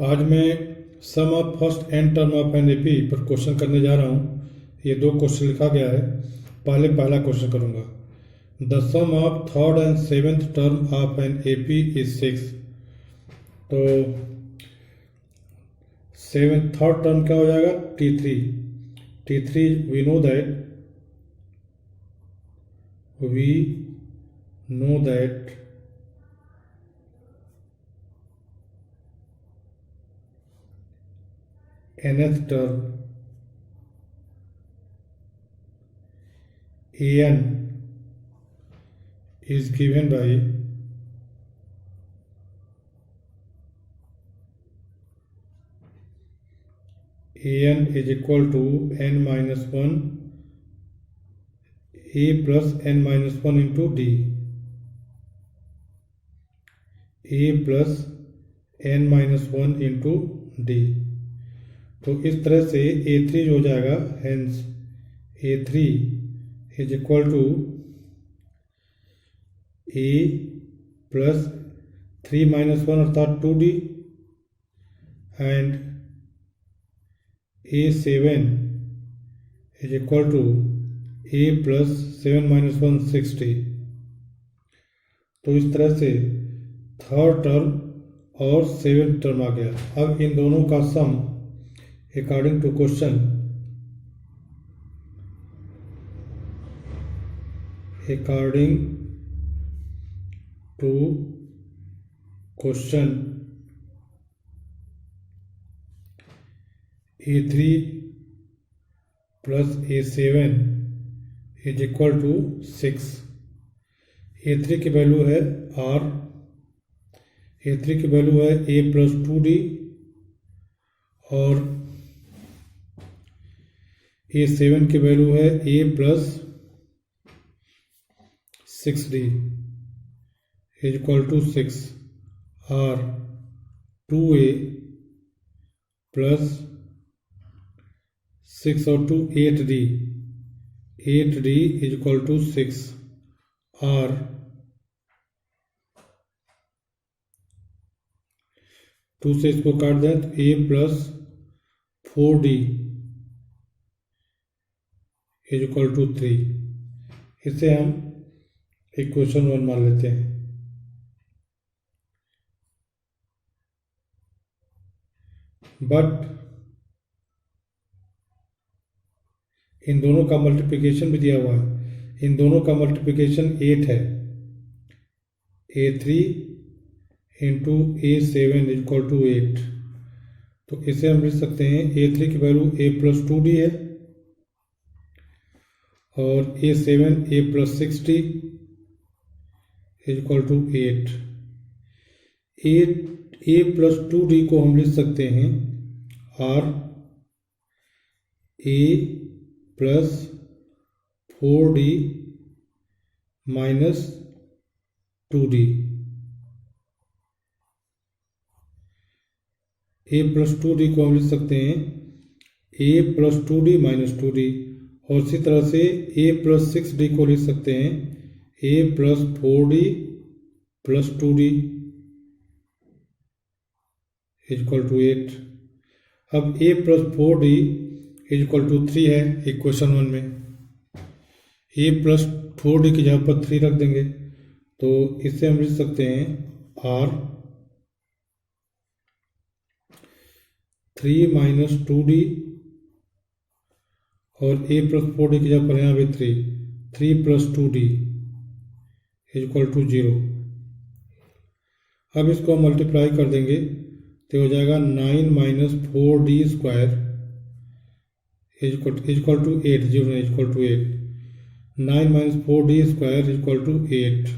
आज मैं sum of first n term of an AP पर क्वेश्चन करने जा रहा हूँ। ये दो क्वेश्चन लिखा गया है। पहला क्वेश्चन करूँगा। The sum of third and seventh term of an AP is 6। तो थर्ड टर्म क्या हो जाएगा? T3 we know that nth term an is given by an is equal to n minus 1 a plus n minus 1 into d, a plus n minus 1 into d। तो इस तरह से A3 हो जाएगा, hence A3 is equal to A plus 3 minus 1 अर्थात 2D and A7 is equal to A plus 7 minus 1 6D। तो इस तरह से थर्ड टर्म और सेवेंथ टर्म आ गया। अब इन दोनों का सम according to question A3 plus A7 is equal to 6। A3 की वैल्यू है R, A3 की वैल्यू है A plus 2D और A7 की वैल्यू है A plus 6D is equal to 6 और 2A प्लस 6 और 2 8D इज इक्वल टू 6 और 2 से इसको काट दें तो A plus 4D is equal to 3। इसे हम इक्वेशन 1 मान लेते हैं। बट इन दोनों का मल्टीप्लिकेशन भी दिया हुआ है। इन दोनों का मल्टीप्लिकेशन 8 है। A3 into A7 is equal to 8। तो इसे हम लिख सकते हैं A3 की वैल्यू A प्लस 2D है और A7 A plus 6D is equal to 8। A plus 2D को हम लिख सकते हैं और A plus 4D minus 2D। A plus 2D को हम लिख सकते हैं A plus 2D minus 2D और इसी तरह से A प्लस 6D को लिख सकते हैं A plus 4D plus 2D is equal to 8। अब A plus 4D is equal to 3 है इक्वेशन 1 में। A प्लस 4D की जगह पर 3 रख देंगे तो इससे हम लिख सकते हैं R 3 माइनस 2D और A प्लस 4D की जगह पर यहाँ भी 3 plus 2D is equal to 0। अब इसको मल्टीप्लाई कर देंगे तो हो जाएगा 9 minus 4D square is equal to 8। 0 is equal to 8। 9 minus 4D square is equal to 8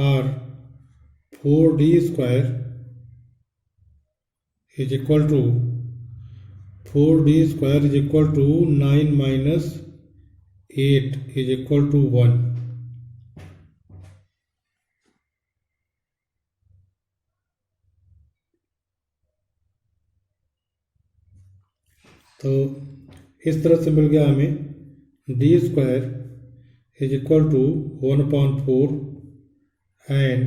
और 4D square is equal to 4D square is equal to 9 minus 8 is equal to 1। तो इस तरह से मिल गया हमें D square is equal to 1/4 and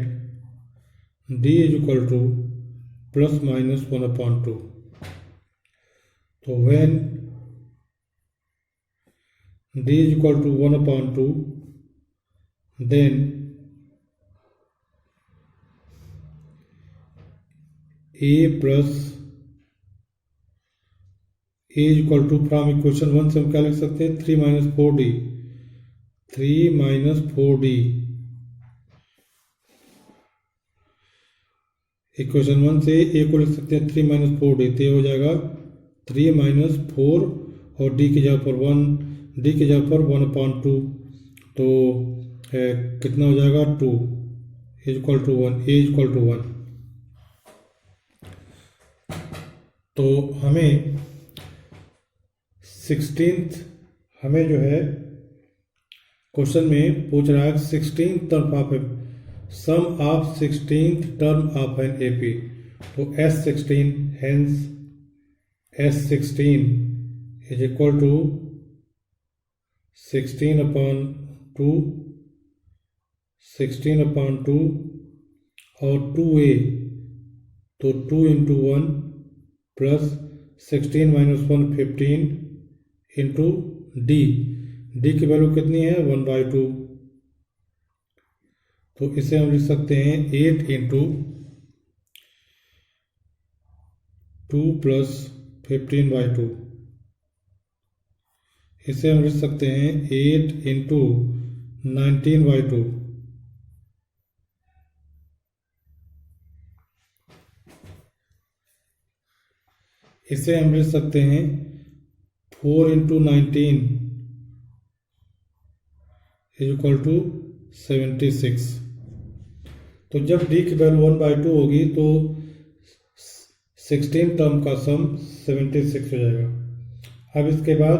D is equal to plus minus 1/2. So when d is equal to 1/2, then a plus a is equal to, from equation 1 से हम क्या लिख सकते हैं, 3 minus 4d, 3 minus 4d, equation 1 से a को लिख सकते हैं 3 minus 4d, तो ये हो जाएगा 3 minus 4 और d की जगह पर 1, d की जगह पर 1/2, तो कितना हो जाएगा 2 is equal to 1, a is equal to 1। तो हमें 16th हमें जो है क्वेश्चन में पूछ रहा है 16th term of sum of 16th term of an AP, तो S16 hence S16 is equal to 16/2 और 2a, तो 2 into 1 plus 16 minus 1 15 into d, d की वैल्यू कितनी है 1/2, तो इसे हम लिख सकते हैं 8 into 2 plus 15/2, इसे हम लिख सकते हैं 8 into 19/2, इसे हम लिख सकते हैं 4 into 19 इज इक्वल टू 76। तो जब d की वैल्यू 1/2 होगी तो 16 टर्म का सम 76 हो जाएगा। अब इसके बाद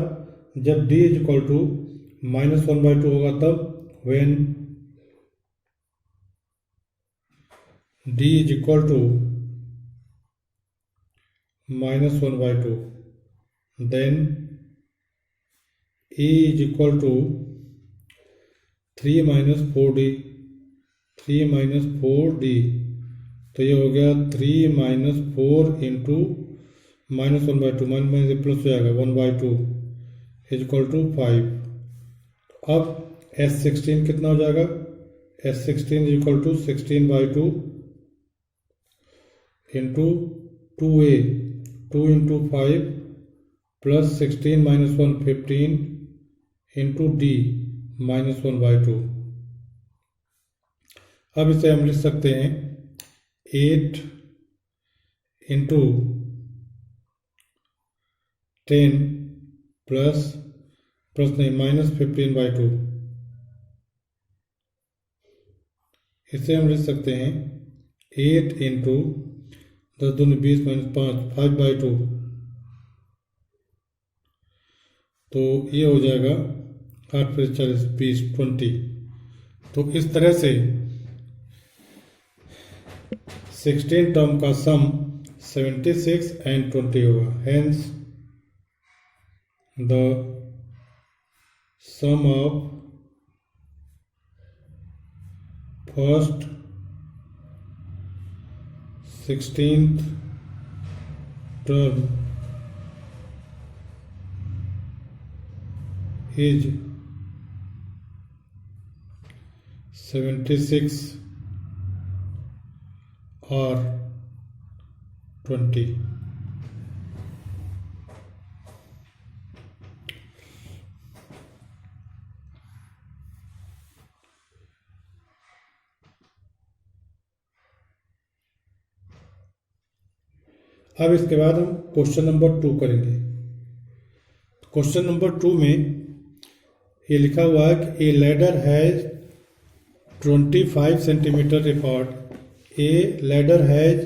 जब d इज इक्वल टू -1/2 होगा तब when d is equal to -1/2, then a is equal to 3 minus 4d, 3 minus 4d, तो ये हो गया 3 minus 4 into -1/2, माइनस प्लस हो जाएगा 1/2 इज इक्वल टू 5। अब S16 कितना हो जाएगा, S16 is equal to 16/2 into 2a, 2 into 5 plus 16 minus 1 15 into d -1/2। अब इसे हम लिख सकते हैं 8 इंटू 10 प्लस नहीं -15/2, इसे हम लिख सकते हैं 8 इंटू 10 दूनी 20 -5 5/2, तो ये हो जाएगा 8 × 40 20 20। तो इस तरह से 16 टर्म का सम 76 and 20 होगा। Hence the sum of first 16th term is 76 or 20। अब इसके बाद हम क्वेश्चन नंबर 2 करेंगे। क्वेश्चन नंबर 2 में ये लिखा हुआ है कि ए ladder has 25 centimetre apart, A ladder has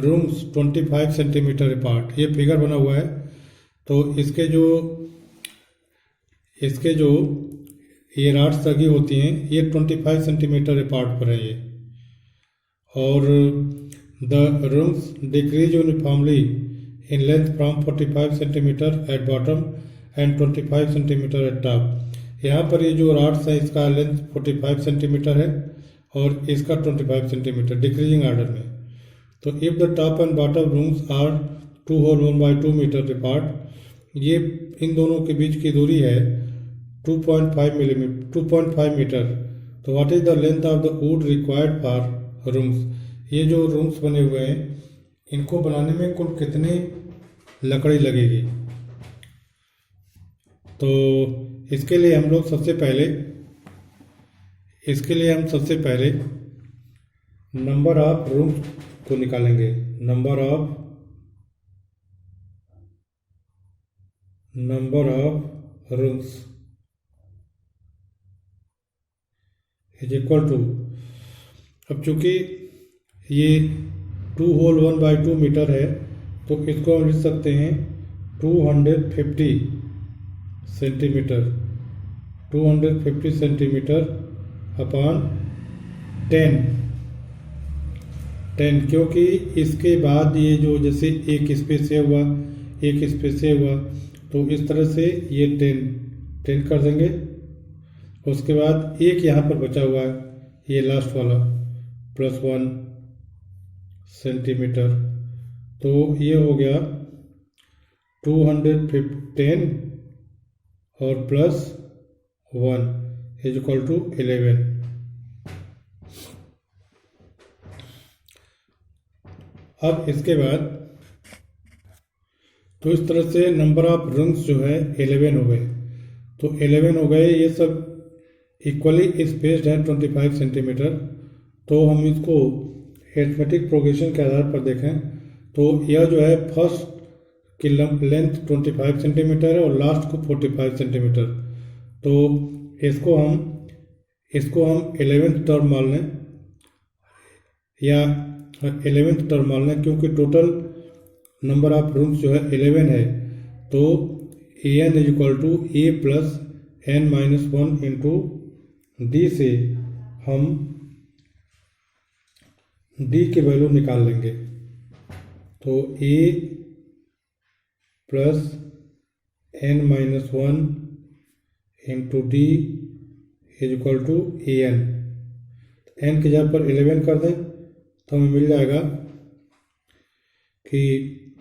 rooms 25 centimetre apart. ये फिगर बना हुआ है, तो इसके जो ये राड्स लगी होती हैं ये 25 सेंटीमीटर अपार्ट पर है ये, और the rooms decrease uniformly in length from 45 centimeter at bottom and 25 centimeter at top। यहाँ पर ये जो रॉड्स है इसका लेंथ 45 सेंटीमीटर है और इसका 25 सेंटीमीटर डिक्रीजिंग ऑर्डर में। तो if the top and bottom rooms are 2 whole 1/2 metre apart, ये इन दोनों के बीच की दूरी है 2.5 मीटर। तो what is the length of the wood required for rooms, ये जो रूम्स बने हुए हैं इनको बनाने में कुल कितनी लकड़ी लगेगी। तो इसके लिए हम सबसे पहले नंबर ऑफ रूम्स को निकालेंगे। Number of rooms is equal to, अब चूंकि ये 2 होल 1/2 मीटर है तो इसको हम लिख सकते हैं 250 सेंटीमीटर, 250 सेंटीमीटर अपॉन 10, क्योंकि इसके बाद ये जो जैसे एक स्पेस से हुआ, एक स्पेस से हुआ, तो इस तरह से ये 10 कर देंगे। उसके बाद एक यहाँ पर बचा हुआ है, ये लास्ट वाला +1 सेंटीमीटर, तो ये हो गया 210 और +1 इज इक्वल टू 11। अब इसके बाद तो इस तरह से नंबर ऑफ रूम्स जो है 11 हो गए। तो 11 हो गए, ये सब इक्वली स्पेस्ड है 25 सेंटीमीटर। तो हम इसको एरिथमेटिक प्रोग्रेशन के आधार पर देखें तो यह जो है फर्स्ट की लेंथ 25 सेंटीमीटर है और लास्ट को 45 सेंटीमीटर। तो इसको हम 11th टर्म मान लें या 11th टर्म मान लें, क्योंकि टोटल नंबर ऑफ रूम्स जो है 11 है। तो an is equal to a plus n-1 into D से हम d की वैल्यू निकाल लेंगे। तो a plus n-1 into D is equal to an। n की जगह पर 11 कर दें तो हमें मिल जाएगा कि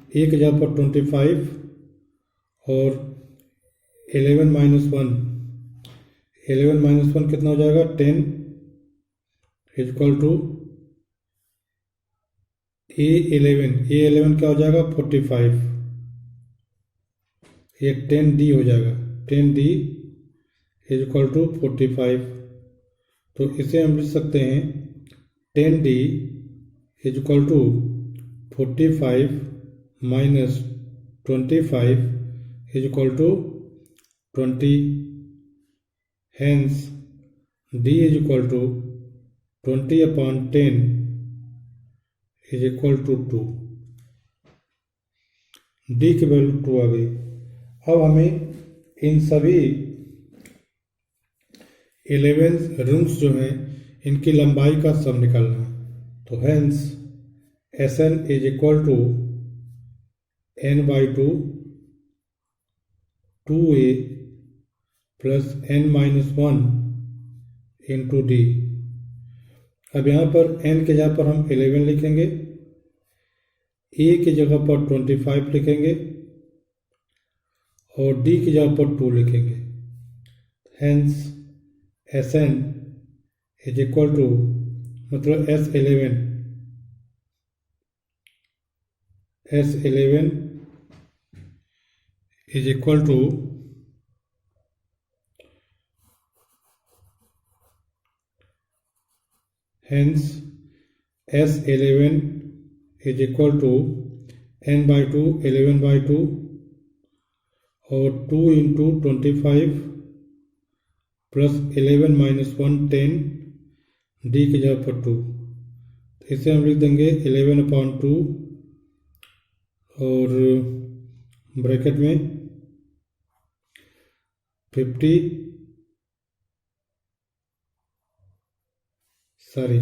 a की जगह पर 25 और 11-1 कितना हो जाएगा 10 इज इक्वल टू a11 क्या हो जाएगा 45, ये 10d हो जाएगा, 10d इज इक्वल टू 45। तो इसे हम लिख सकते हैं 10d is equal to 45 minus 25 is equal to 20, hence d is equal to 20/10 is equal to 2। d की वैल्यू 2 आ गई। अब हमें इन सभी 11 रूम्स जो हैं इनकी लंबाई का सम निकालना है। तो hence Sn is equal to n/2 2a plus n-1 into D. अब यहाँ पर n की जगह पर हम 11 लिखेंगे, a की जगह पर 25 लिखेंगे और d की जगह पर 2 लिखेंगे। Hence Sn is equal to, मतलब S11 is equal to hence S11 is equal to n/2 11/2 और 2 इंटू 25 प्लस 11-1 10 d की जगह पर 2। इसे हम लिख देंगे 11/2 और ब्रैकेट में 50 सॉरी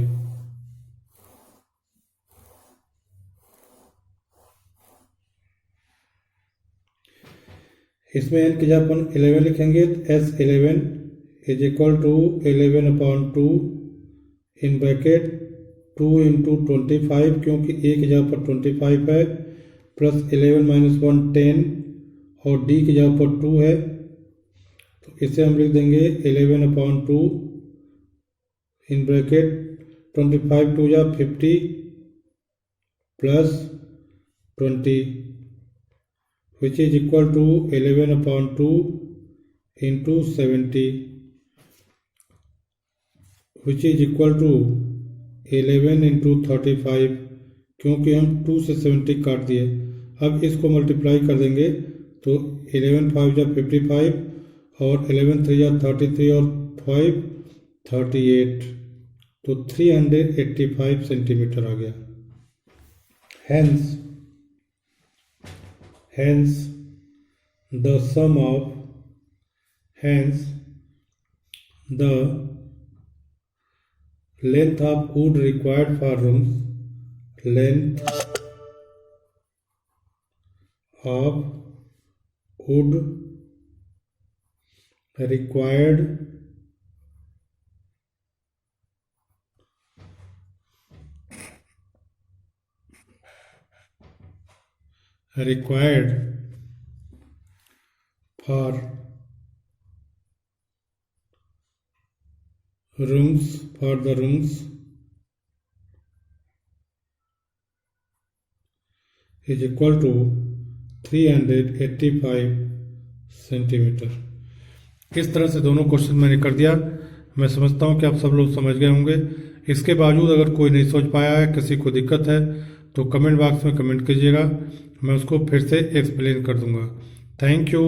इसमें n की जगह पर 11 लिखेंगे तो S11 is equal to 11/2 in bracket 2 into 25 क्योंकि ए की जगह पर 25 है, प्लस 11 माइनस 1 10 और डी की जगह पर 2 है, तो इसे हम लिख देंगे 11/2 इन ब्रैकेट 25 2 या 50 plus 20 which is equal to 11/2 into 70 which is equal to 11 into 35 क्योंकि हम 2 से 70 काट दिए। अब इसको मल्टीप्लाई कर देंगे तो 11 5 या 55 और 11 3 या 33 और 5 38, तो 385 सेंटीमीटर आ गया। Hence the sum of the length of wood required for rooms, length of wood required for the rooms is equal to 385 centimetre. इस तरह से दोनों क्वेश्चन मैंने कर दिया। मैं समझता हूँ कि आप सब लोग समझ गए होंगे। इसके बावजूद अगर कोई नहीं समझ पाया है, किसी को दिक्कत है, तो कमेंट बॉक्स में कमेंट कीजिएगा, मैं उसको फिर से एक्सप्लेन कर दूंगा। Thank you.